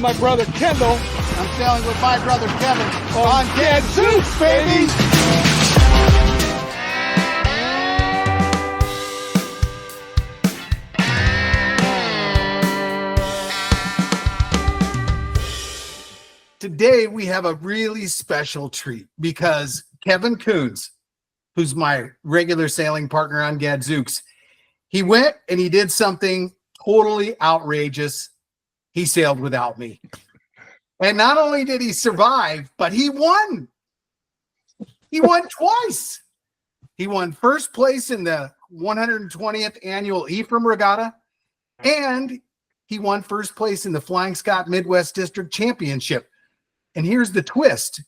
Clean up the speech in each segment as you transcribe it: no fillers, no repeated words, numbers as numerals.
my brother Kendall. I'm sailing with my brother Kevin On Gadzooks, baby! Today we have a really special treat because Kevin Coons, who's my regular sailing partner on Gadzooks, he went and he did something totally outrageous. He sailed without me. And not only did he survive, but he won. He won twice. He won first place in the 120th annual Ephraim Regatta, and he won first place in the Flying Scot Midwest District Championship. And here's the twist.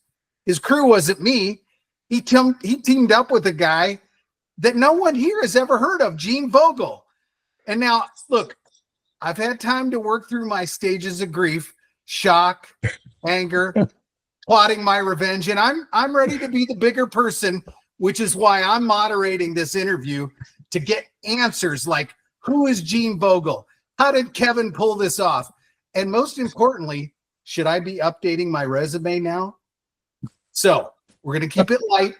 His crew wasn't me. He teamed up with a guy that no one here has ever heard of, Gene Vogel. And now, look, I've had time to work through my stages of grief, shock, anger, plotting my revenge, and I'm ready to be the bigger person, which is why I'm moderating this interview to get answers like, who is Gene Vogel? How did Kevin pull this off? And most importantly, should I be updating my resume now? So we're going to keep it light.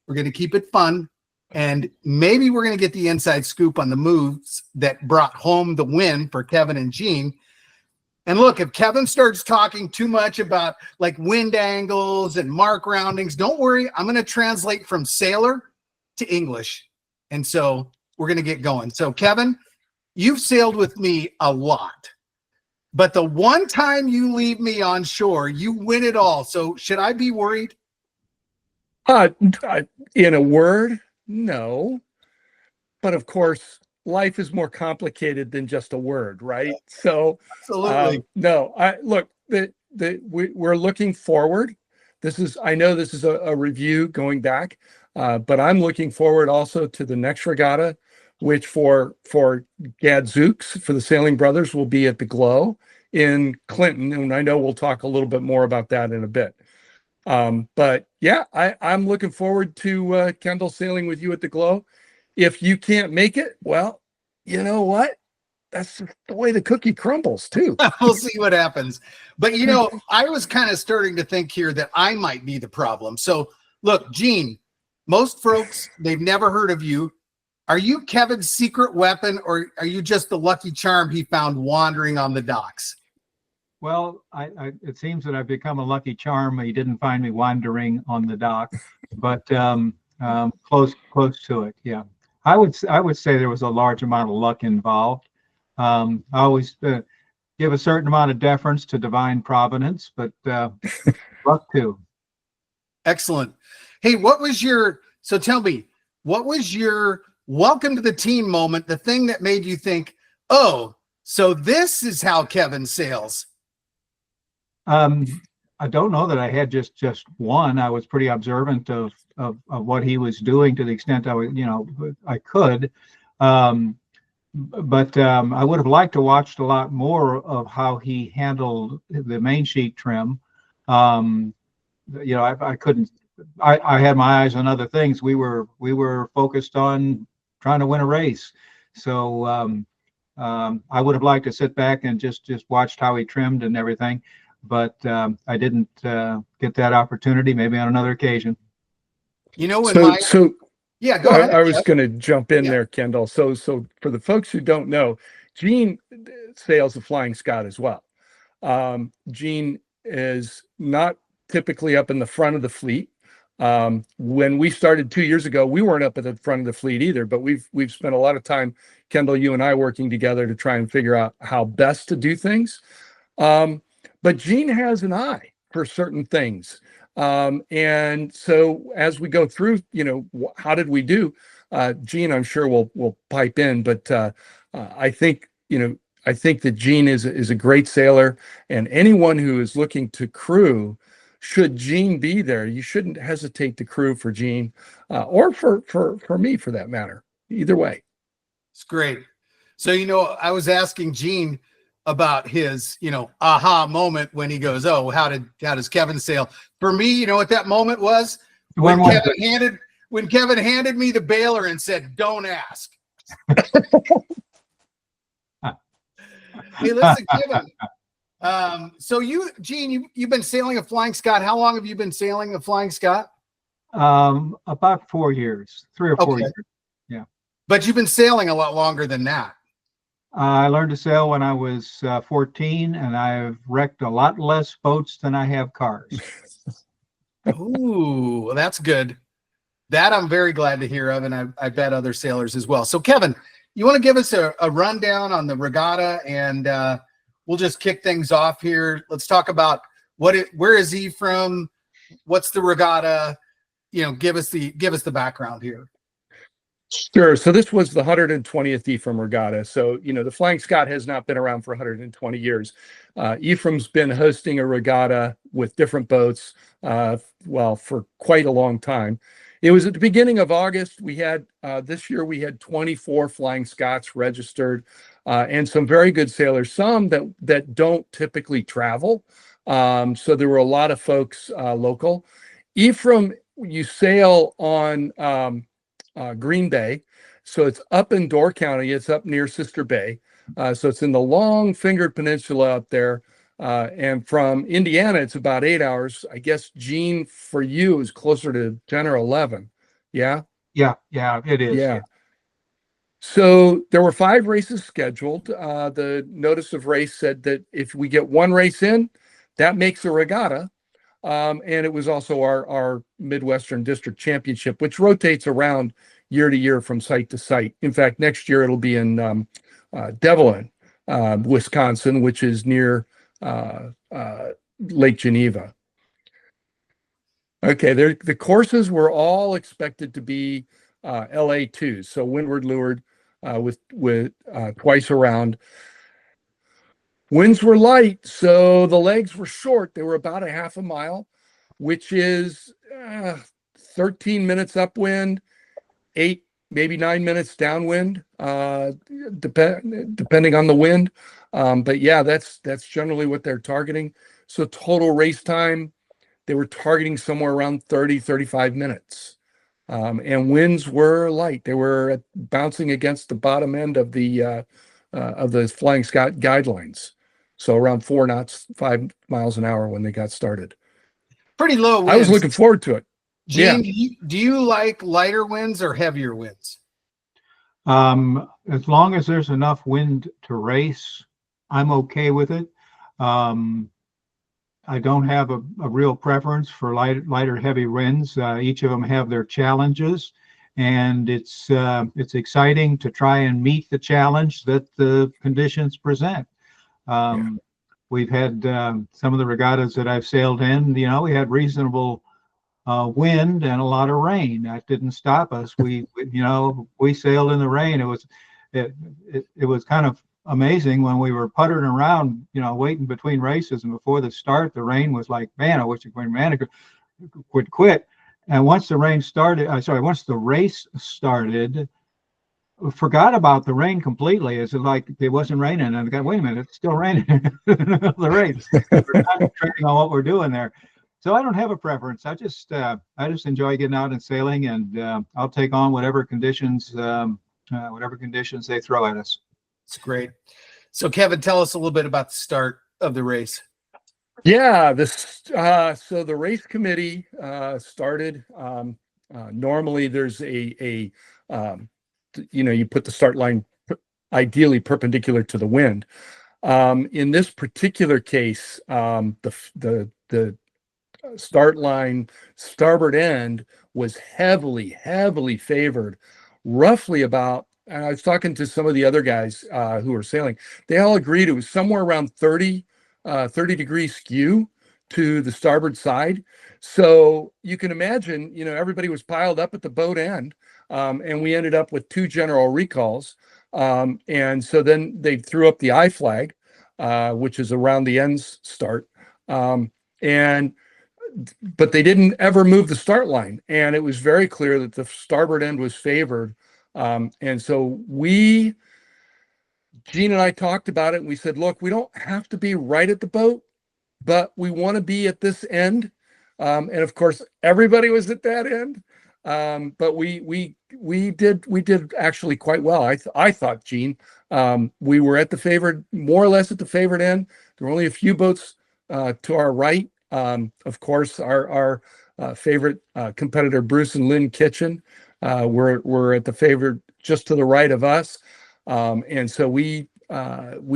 We're going to keep it fun. And maybe we're going to get the inside scoop on the moves that brought home the win for Kevin and Gene. And look, if Kevin starts talking too much about like wind angles and mark roundings, don't worry. I'm going to translate from sailor to English. And so we're going to get going. So Kevin, you've sailed with me a lot. But the one time you leave me on shore, you win it all. So should I be worried? In a word, no. But of course, life is more complicated than just a word, right? So, Absolutely. no. Look. We're looking forward. I know this is a review going back, but I'm looking forward also to the next regatta, which for Gadzooks, for the Sailing Brothers, will be at the Glow in Clinton, and I know we'll talk a little bit more about that in a bit. But yeah, I'm looking forward to Kendall sailing with you at the Glow. If you can't make it, well, you know what? That's the way the cookie crumbles too. We'll see what happens. But you know, I was kind of starting to think here that I might be the problem. So look, Gene, most folks, they've never heard of you. Are you Kevin's secret weapon, or are you just the lucky charm he found wandering on the docks? Well, it seems that I've become a lucky charm. He didn't find me wandering on the dock, but close to it. Yeah, I would say there was a large amount of luck involved. I always give a certain amount of deference to divine providence, but luck too. Excellent. Hey, so tell me, what was your welcome to the team moment, the thing that made you think, oh, so this is how Kevin sails? I don't know that I had just one. I was pretty observant of what he was doing to the extent I could. But I would have liked to watch a lot more of how he handled the main sheet trim. I couldn't. I had my eyes on other things. We were focused on trying to win a race. So I would have liked to sit back and just watched how he trimmed and everything. But I didn't get that opportunity. Maybe on another occasion. You know, yeah, go ahead. I was going to jump in there, Kendall. So for the folks who don't know, Gene sails the Flying Scot as well. Gene is not typically up in the front of the fleet. When we started 2 years ago, we weren't up at the front of the fleet either. But we've spent a lot of time, Kendall, you and I, working together to try and figure out how best to do things. But Gene has an eye for certain things. And so as we go through, how did we do? Gene, I'm sure will pipe in, but I think that Gene is a great sailor, and anyone who is looking to crew, should Gene be there, you shouldn't hesitate to crew for Gene, or for me for that matter. Either way. It's great. So, I was asking Gene about his, aha moment when he goes, oh, how does Kevin sail? For me, you know what that moment was? When Kevin handed me the bailer and said, don't ask. Hey, listen, Kevin, So Gene, you've been sailing a Flying Scot. How long have you been sailing a Flying Scot? About 4 years, 3 or 4 Okay. years. Yeah. But you've been sailing a lot longer than that. I learned to sail when I was 14, and I've wrecked a lot less boats than I have cars. Ooh, well, that's good. That I'm very glad to hear of, and I bet other sailors as well. So, Kevin, you want to give us a rundown on the regatta, and we'll just kick things off here. Let's talk about where is he from? What's the regatta? Give us the background here. Sure. So this was the 120th Ephraim Regatta. So, the Flying Scot has not been around for 120 years. Ephraim's been hosting a regatta with different boats, for quite a long time. It was at the beginning of August. We had, this year, we had 24 Flying Scots registered, and some very good sailors, some that don't typically travel. So there were a lot of folks local. Ephraim, you sail on Green Bay. So it's up in Door County. It's up near Sister Bay. So it's in the long fingered peninsula up there. And from Indiana, it's about 8 hours. I guess, Gene, for you is closer to 10 or 11. Yeah? Yeah, it is. Yeah. So there were 5 races scheduled. The notice of race said that if we get 1 race in, that makes a regatta. And it was also our Midwestern District Championship, which rotates around year to year from site to site. In fact, next year it'll be in Devlin, Wisconsin, which is near Lake Geneva. Okay, the courses were all expected to be LA2s, so windward leeward with twice around. Winds were light, so the legs were short. They were about a half a mile, which is 13 minutes upwind, 8, maybe 9 minutes downwind, depending on the wind. But yeah, that's generally what they're targeting. So total race time, they were targeting somewhere around 30, 35 minutes. And winds were light. They were bouncing against the bottom end of the Flying Scot guidelines. So around 4 knots, 5 miles an hour when they got started. Pretty low winds. I was looking forward to it. Gene, do you like lighter winds or heavier winds? As long as there's enough wind to race, I'm okay with it. I don't have a real preference for lighter, heavy winds. Each of them have their challenges, and it's exciting to try and meet the challenge that the conditions present. We've had some of the regattas that I've sailed in, we had reasonable wind and a lot of rain. That didn't stop us. We sailed in the rain. It was kind of amazing when we were puttering around, waiting between races, and before the start, the rain was like, man, I wish it would quit. And once the race started, forgot about the rain completely. It's like it wasn't raining, and I got, wait a minute, it's still raining in the middle of the race. We're concentrating on what we're doing there. So I don't have a preference. I just enjoy getting out and sailing, and I'll take on whatever conditions they throw at us. It's great. So Kevin, tell us a little bit about the start of the race. Yeah, so the race committee started. Normally, there's you put the start line ideally perpendicular to the wind. In this particular case, the start line starboard end was heavily favored, roughly about. And I was talking to some of the other guys who were sailing. They all agreed it was somewhere around 30 degree skew to the starboard side. So you can imagine, everybody was piled up at the boat end, and we ended up with 2 general recalls. And so then they threw up the I flag, which is around the ends start. But they didn't ever move the start line. And it was very clear that the starboard end was favored. And so Gene and I talked about it, and we said, look, we don't have to be right at the boat, but we want to be at this end. And of course, everybody was at that end. But we did actually quite well. I thought, Gene. We were at the favored, more or less at the favored end. There were only a few boats to our right. Of course, our favorite competitor, Bruce and Lynn Kitchen, were at the favored just to the right of us. And so we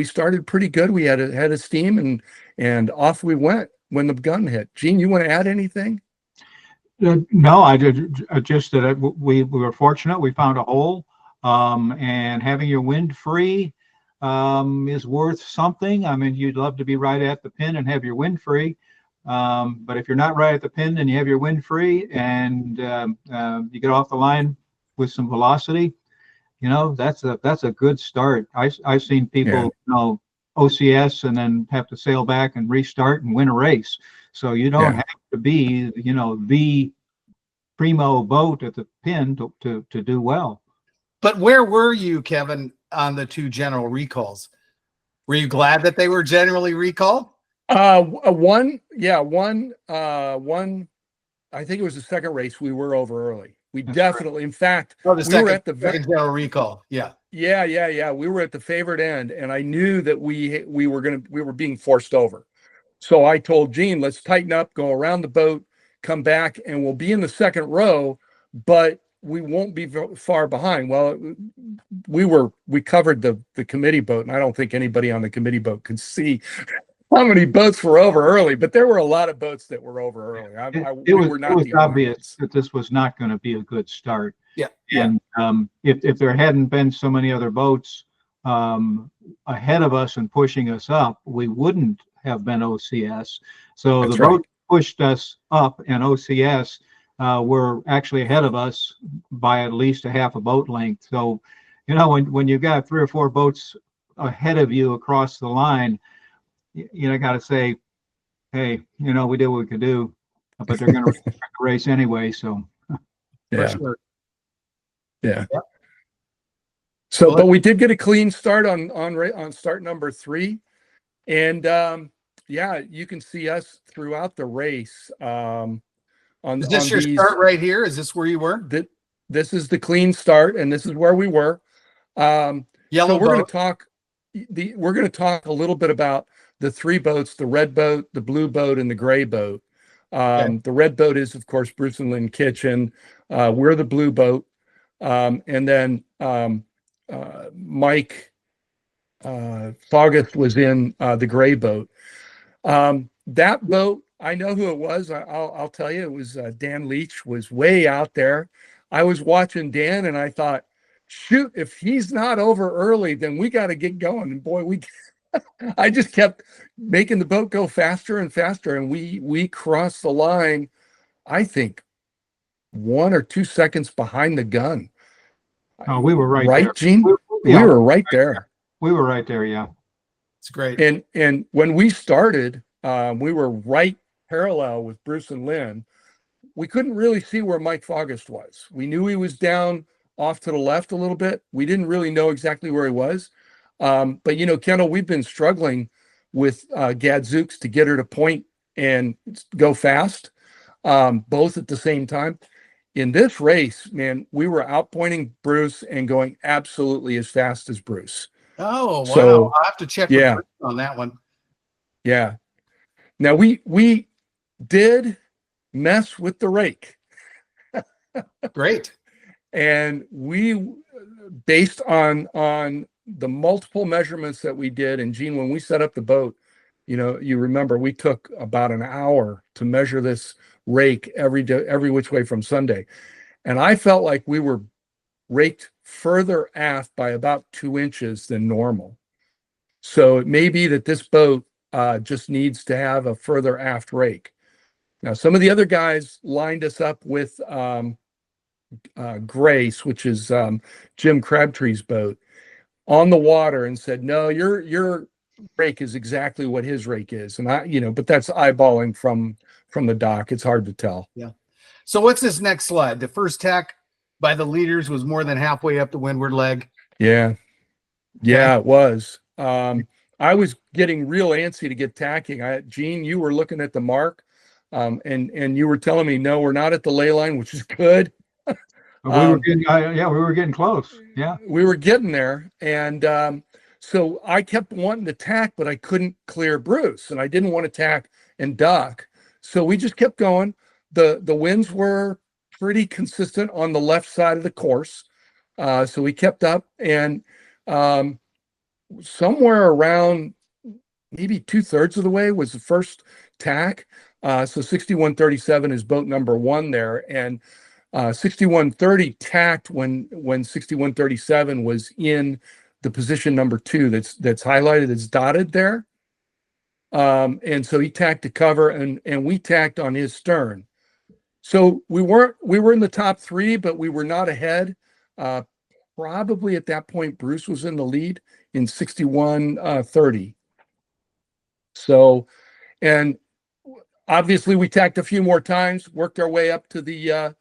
started pretty good. We had a steam, and off we went when the gun hit. Gene, you want to add anything? No, I did just that we were fortunate. We found a hole, and having your wind free is worth something. I mean, you'd love to be right at the pin and have your wind free, but if you're not right at the pin and you have your wind free and you get off the line with some velocity, that's a good start. I've seen people, OCS and then have to sail back and restart and win a race. So you don't have to be, the primo boat at the pin to do well. But where were you, Kevin, on the 2 general recalls? Were you glad that they were generally recalled? One. I think it was the second race. We were over early. We definitely, in fact, we were at the second general recall. Yeah. We were at the favored end, and I knew that we were being forced over. So I told Gene, let's tighten up, go around the boat, come back, and we'll be in the second row, but we won't be far behind. Well, we covered the committee boat, and I don't think anybody on the committee boat could see how many boats were over early, but there were a lot of boats that were over early. It was obvious that this was not going to be a good start. Yeah. And if there hadn't been so many other boats ahead of us and pushing us up, we wouldn't have been OCS. So the boat pushed us up, and OCS were actually ahead of us by at least a half a boat length. So, when you've got 3 or 4 boats ahead of you across the line, got to say, hey, we did what we could do, but they're going to race anyway. So, yeah. For sure. Yeah. So, but we did get a clean start on start number 3, and you can see us throughout the race. Is this your start right here? Is this where you were? This is the clean start, and this is where we were. Yellow. So we're going to talk. We're going to talk a little bit about the 3 boats: the red boat, the blue boat, and the gray boat. The red boat is, of course, Bruce and Lynn Kitchen. We're the blue boat, and then Mike Faugust was in the gray boat. That boat, I know who it was. I'll tell you, it was Dan Leach was way out there. I was watching Dan, and I thought, shoot, if he's not over early, then we got to get going. And boy, I just kept making the boat go faster and faster, and we crossed the line, I think, 1 or 2 seconds behind the gun. Oh, we were right there. Gene? We were right there. We were right there, yeah. It's great. And when we started, we were right parallel with Bruce and Lynn. We couldn't really see where Mike Faugust was. We knew he was down off to the left a little bit. We didn't really know exactly where he was. But, Kendall, we've been struggling with Gadzooks to get her to point and go fast, both at the same time. In this race, man, we were outpointing Bruce and going absolutely as fast as Bruce. Oh, wow. So, I'll have to check with Bruce on that one. Yeah. Now, we did mess with the rake. Great. And we, based on the multiple measurements that we did, and Gene, when we set up the boat, you remember we took about an hour to measure this rake every day, every which way from Sunday. And I felt like we were raked further aft by about 2 inches than normal. So it may be that this boat just needs to have a further aft rake. Now, some of the other guys lined us up with Grace, which is Jim Crabtree's boat, on the water and said, no, your rake is exactly what his rake is. And but that's eyeballing from the dock. It's hard to tell. Yeah. So what's this next slide? The first tack by the leaders was more than halfway up the windward leg. Yeah. Yeah, it was. I was getting real antsy to get tacking. Gene, you were looking at the mark, and you were telling me, no, we're not at the ley line, which is good. But we were getting, yeah, we were getting close. Yeah, we were getting there, and so I kept wanting to tack, but I couldn't clear Bruce, and I didn't want to tack and duck. So we just kept going. The winds were pretty consistent on the left side of the course, so we kept up, and somewhere around maybe 2/3 of the way was the first tack. So 6137 is boat number 1 there, and 6130 tacked when 6137 was in the position number 2 that's highlighted, it's dotted there. And so he tacked to cover, and we tacked on his stern. So we were in the top 3, but we were not ahead. Probably at that point, Bruce was in the lead in 6130. So, and obviously we tacked a few more times, worked our way up to the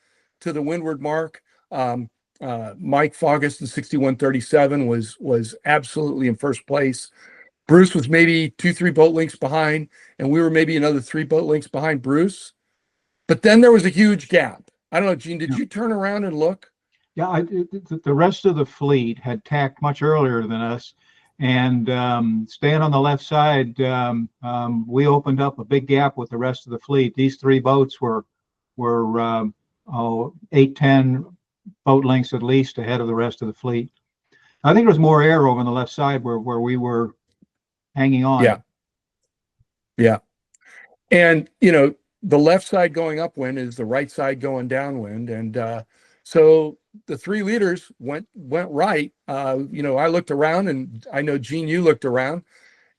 windward mark. Mike Faugust in 6137 was absolutely in first place. Bruce was maybe 2-3 boat lengths behind, and we were maybe another 3 boat lengths behind Bruce. But then there was a huge gap. I don't know, Gene, did you turn around and look? Yeah, the rest of the fleet had tacked much earlier than us, and staying on the left side, we opened up a big gap with the rest of the fleet. These 3 boats were 8-10 boat lengths at least ahead of the rest of the fleet. I think there was more air over on the left side where we were hanging on. Yeah. And, the left side going upwind is the right side going downwind. And so the 3 leaders went right. I looked around, and I know, Gene, you looked around,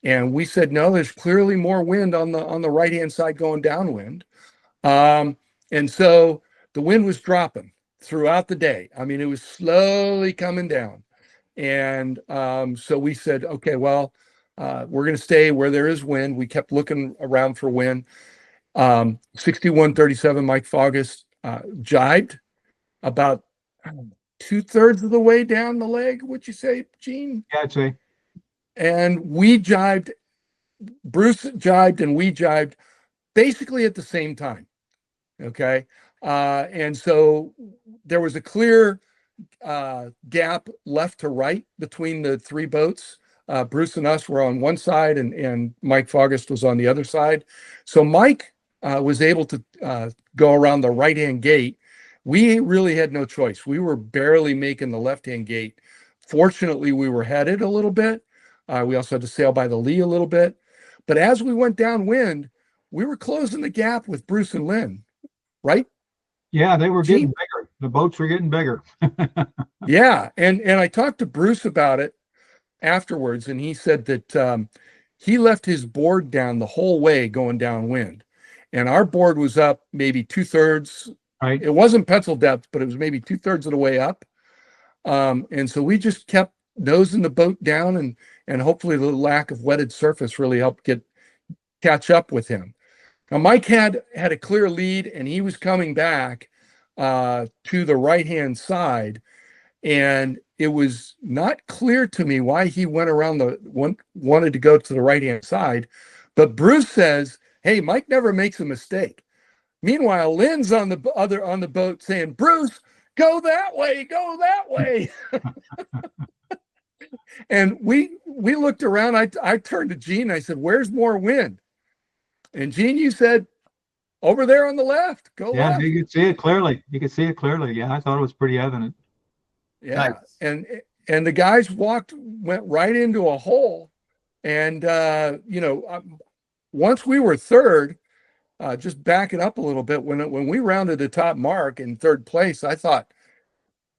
and we said, no, there's clearly more wind on the right-hand side going downwind. And so the wind was dropping throughout the day. I mean, it was slowly coming down. And so we said, okay, well, we're going to stay where there is wind. We kept looking around for wind. 6137 Mike Faugust jibed about 2/3 of the way down the leg. Would you say, Gene? Yeah, I'd say. And we jibed, Bruce jibed, and we jibed basically at the same time. Okay. And so there was a clear gap left to right between the 3 boats. Bruce and us were on one side, and Mike Faugust was on the other side. So Mike was able to go around the right-hand gate. We really had no choice. We were barely making the left-hand gate. Fortunately, we were headed a little bit. We also had to sail by the lee a little bit. But as we went downwind, we were closing the gap with Bruce and Lynn, right? Yeah, they were getting bigger. The boats were getting bigger. Yeah, and I talked to Bruce about it afterwards, and he said that he left his board down the whole way going downwind, and our board was up maybe 2/3. Right. It wasn't pencil depth, but it was maybe 2/3 of the way up. And so we just kept nosing the boat down, and hopefully the lack of wetted surface really helped catch up with him. Now Mike had a clear lead, and he was coming back to the right-hand side, and it was not clear to me why he went around wanted to go to the right-hand side. But Bruce says, hey, Mike never makes a mistake. Meanwhile, Lynn's on the boat saying, Bruce, go that way. And we looked around. I turned to Gene. I said, where's more wind? And Gene, you said, over there on the left. Go left. Yeah, you could see it clearly. Yeah, I thought it was pretty evident. Yeah, nice. And the guys went right into a hole, and once we were third, just backing up a little bit, when we rounded the top mark in 3rd place, I thought,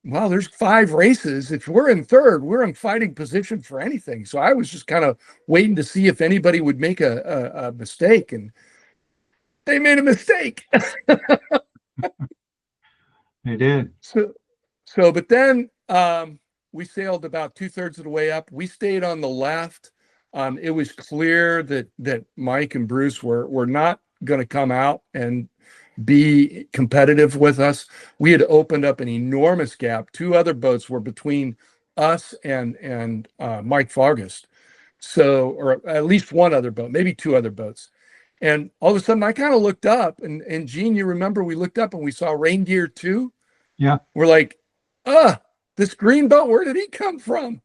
well, there's 5 races. If we're in 3rd, we're in fighting position for anything. So I was just kind of waiting to see if anybody would make a mistake, and they made a mistake. They did. So, but then we sailed about 2/3 of the way up. We stayed on the left. It was clear that Mike and Bruce were not going to come out and be competitive with us. We had opened up an enormous gap. 2 other boats were between us and Mike Faugust. So, or at least 1 other boat, maybe 2 other boats. And all of a sudden I kind of looked up, and Gene, you remember we looked up and we saw Reindeer 2. Yeah. We're like, this green boat, where did he come from?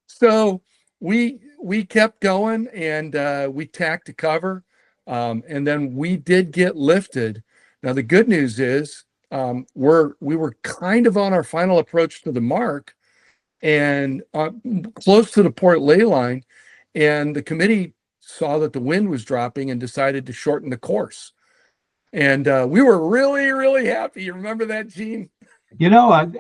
So we kept going, and we tacked to cover, and then we did get lifted. Now the good news is we were kind of on our final approach to the mark, and close to the port ley line, and the committee saw that the wind was dropping and decided to shorten the course. And we were really, really happy. You remember that, Gene? You know, at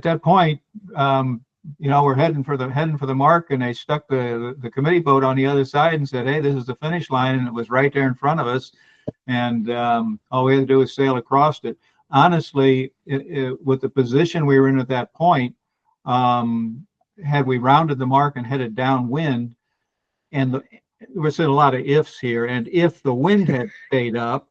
that point, we're heading for the mark, and they stuck the committee boat on the other side and said, "Hey, this is the finish line," and it was right there in front of us, and all we had to do was sail across it. Honestly, with the position we were in at that point, had we rounded the mark and headed downwind, and we're saying a lot of ifs here, and if the wind had stayed up,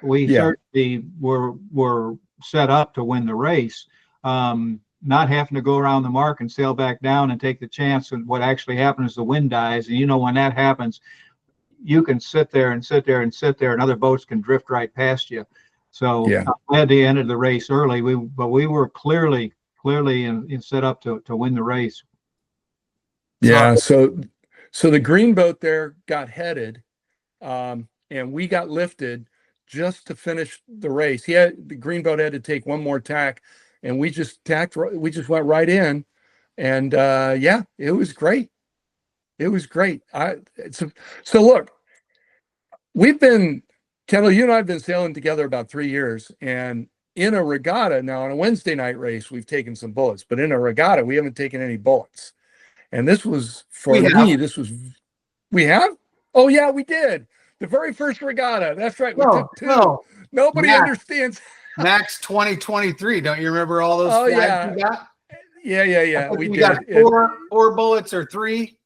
we certainly were set up to win the race. Not having to go around the mark and sail back down and take the chance. And what actually happens is the wind dies. And when that happens, you can sit there and sit there and sit there, and other boats can drift right past you. So I'm glad they ended the race early. But we were clearly in set up to win the race. Yeah. So the green boat there got headed, and we got lifted just to finish the race. The green boat had to take one more tack, and we just went right in, and it was great. It was great. So look, Kendall, you and I have been sailing together about 3 years, and in a regatta, now on a Wednesday night race, we've taken some bullets, but in a regatta, we haven't taken any bullets. And this was, for me, we have? Oh yeah, we did. The very first regatta. That's right. We took 2. No. Nobody understands. Max 2023. Don't you remember all those flags you got? Yeah. We did. Got four bullets or 3.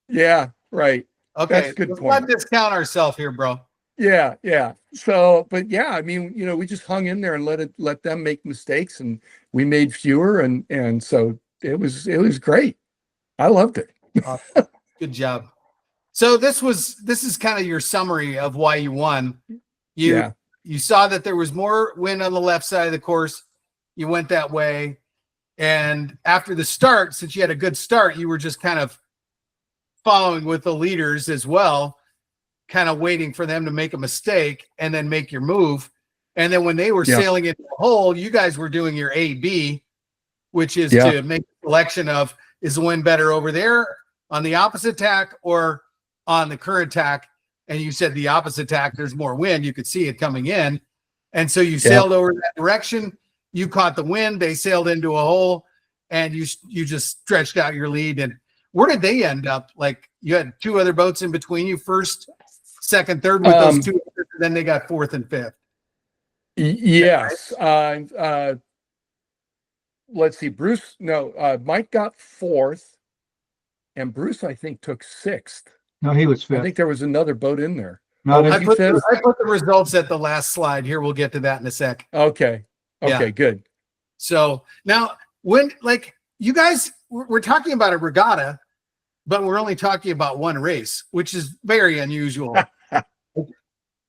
Yeah, right. Okay. That's a good Let's point. not discount ourselves here, bro. Yeah. So, but yeah, I mean, we just hung in there and let them make mistakes, and we made fewer, and so it was great. I loved it. Awesome. Good job. So this is kind of your summary of why you won. You saw that there was more wind on the left side of the course. You went that way. And after the start, since you had a good start, you were just kind of following with the leaders as well, kind of waiting for them to make a mistake and then make your move. And then when they were sailing into the hole, you guys were doing your A-B, which is to make a selection of, is the wind better over there on the opposite tack or on the current tack? And you said the opposite tack, there's more wind. You could see it coming in. And so you sailed over that direction. You caught the wind. They sailed into a hole, and you just stretched out your lead. And where did they end up? Like, you had 2 other boats in between you, first, second, third with those 2. Then they got 4th and 5th. Yes. Let's see. Mike got 4th, and Bruce, I think, took 6th. No, he was 5th. I think there was another boat in there. No, I put the results at the last slide. Here, we'll get to that in a sec. Okay, good. So now, when, like, you guys, we're talking about a regatta, but we're only talking about one race, which is very unusual.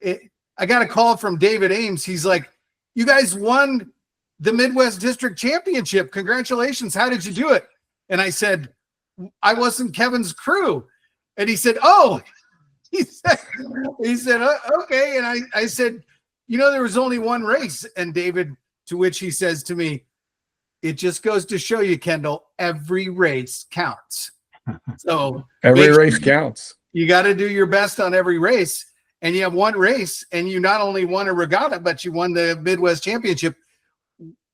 I got a call from David Ames. He's like, "You guys won the Midwest District Championship. Congratulations. How did you do it?" And I said, "I wasn't Kevin's crew." And he said, "Oh," he said, "Okay." And I said, "There was only one race." And David, to which he says to me, "It just goes to show you, Kendall, every race counts." So every race counts. You got to do your best on every race. And you have one race, and you not only won a regatta, but you won the Midwest Championship.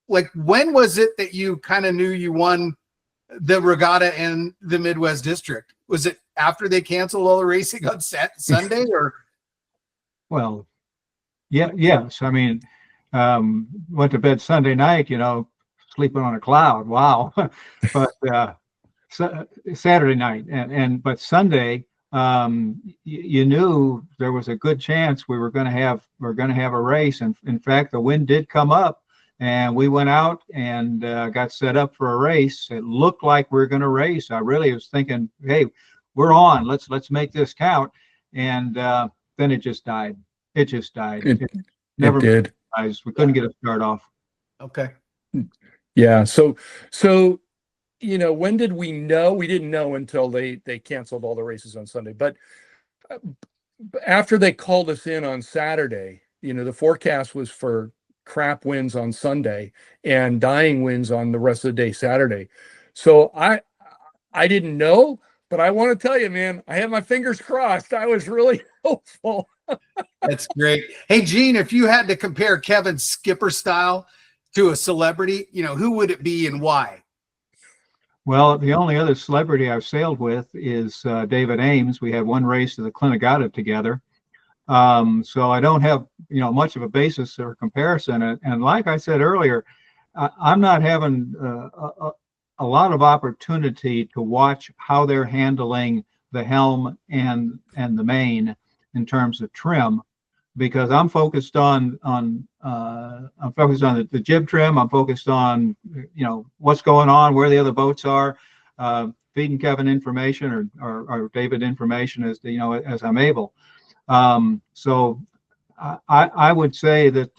Like, when was it that you kind of knew you won the regatta and the Midwest District? Was it after they canceled all the racing on Sunday, or? Well, yes. I mean, went to bed Sunday night, sleeping on a cloud. Wow. But Saturday night but Sunday, you knew there was a good chance we were going to have a race. And in fact, the wind did come up, and we went out and got set up for a race. It looked like we were going to race. I really was thinking, hey, we're on. Let's make this count. And then it just died. It just died. It never did. guys. We couldn't get a start off. Okay. Yeah. So when did we know? We didn't know until they canceled all the races on Sunday. But after they called us in on Saturday, the forecast was for crap winds on Sunday and dying winds on the rest of the day Saturday. So I didn't know, but I want to tell you, man, I had my fingers crossed. I was really hopeful. That's great. Hey, Gene, if you had to compare Kevin's skipper style to a celebrity, who would it be and why? Well, the only other celebrity I've sailed with is David Ames. We had one race to the Regatta together. So I don't have, much of a basis for comparison. And like I said earlier, I'm not having a lot of opportunity to watch how they're handling the helm and the main in terms of trim, because I'm focused on the jib trim. I'm focused on what's going on, where the other boats are, feeding Kevin information or David information as as I'm able. So I would say that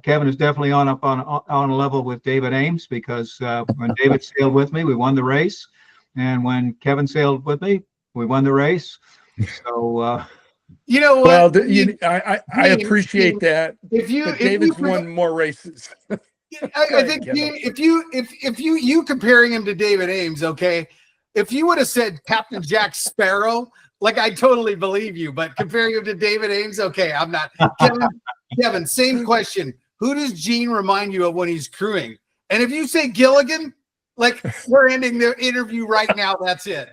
Kevin is definitely on a level with David Ames, because when David sailed with me, we won the race, and when Kevin sailed with me, we won the race. So you know what? Well, I appreciate that. If David's won more races. I think if you comparing him to David Ames, okay, if you would have said Captain Jack Sparrow, like, I totally believe you, but comparing him to David Ames, okay, I'm not. Kevin, same question. Who does Gene remind you of when he's crewing? And if you say Gilligan, like, we're ending the interview right now. That's it.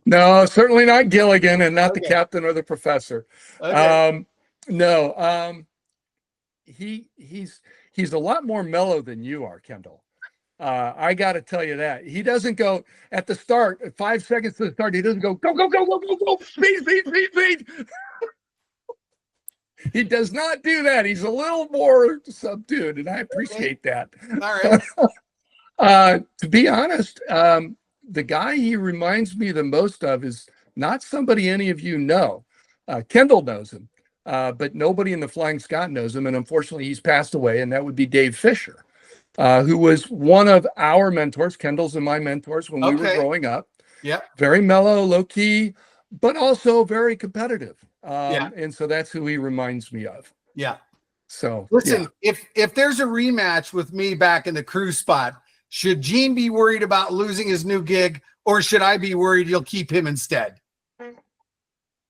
No, certainly not Gilligan, and not the captain or the professor. Okay. He's a lot more mellow than you are, Kendall. I got to tell you that. He doesn't go at the start, 5 seconds to the start. He doesn't go, go, speed. He does not do that. He's a little more subdued, and I appreciate that. All right. To be honest, the guy he reminds me the most of is not somebody any of you know. Kendall knows him, but nobody in the Flying Scot knows him, and unfortunately he's passed away, and that would be Dave Fisher, who was one of our mentors, Kendall's and my mentors when we were growing up. Yeah. Very mellow, low key, but also very competitive. And so that's who he reminds me of. Yeah. So listen, if there's a rematch with me back in the crew spot, should Gene be worried about losing his new gig, or should I be worried you'll keep him instead?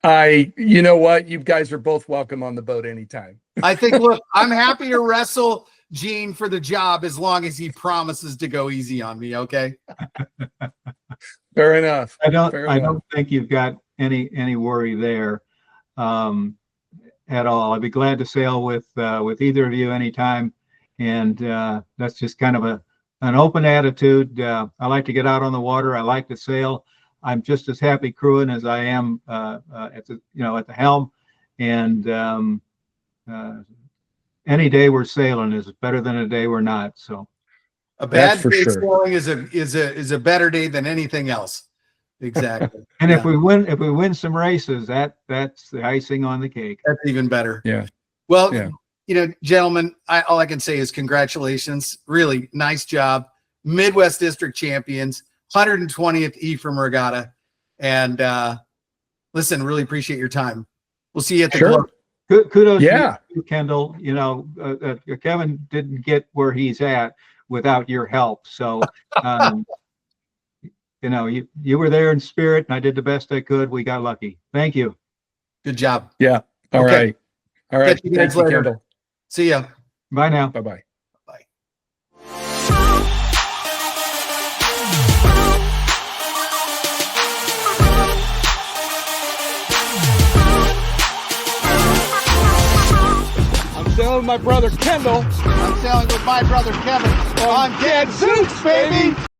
You know what? You guys are both welcome on the boat anytime. I think, look, I'm happy to wrestle Gene for the job as long as he promises to go easy on me. Okay. Fair enough. I don't think you've got any worry there at all. I'd be glad to sail with either of you anytime, and that's just kind of an open attitude. I like to get out on the water. I like to sail. I'm just as happy crewing as I am at the helm, and any day we're sailing is better than a day we're not. So a bad day sailing is a better day than anything else. Exactly. And if we win some races, that's the icing on the cake. That's even better. Yeah. Well, gentlemen, all I can say is congratulations. Really nice job. Midwest District champions, 120th Ephraim Regatta. And listen, really appreciate your time. We'll see you at the Globe. Kudos to you, Kendall. Kevin didn't get where he's at without your help. So, you were there in spirit, and I did the best I could. We got lucky. Thank you. Good job. Yeah. All right. Catch you guys later. Kendall. See ya. Bye now. Bye-bye. Bye. I'm sailing with my brother Kendall. I'm sailing with my brother Kevin on Gadzooks, baby.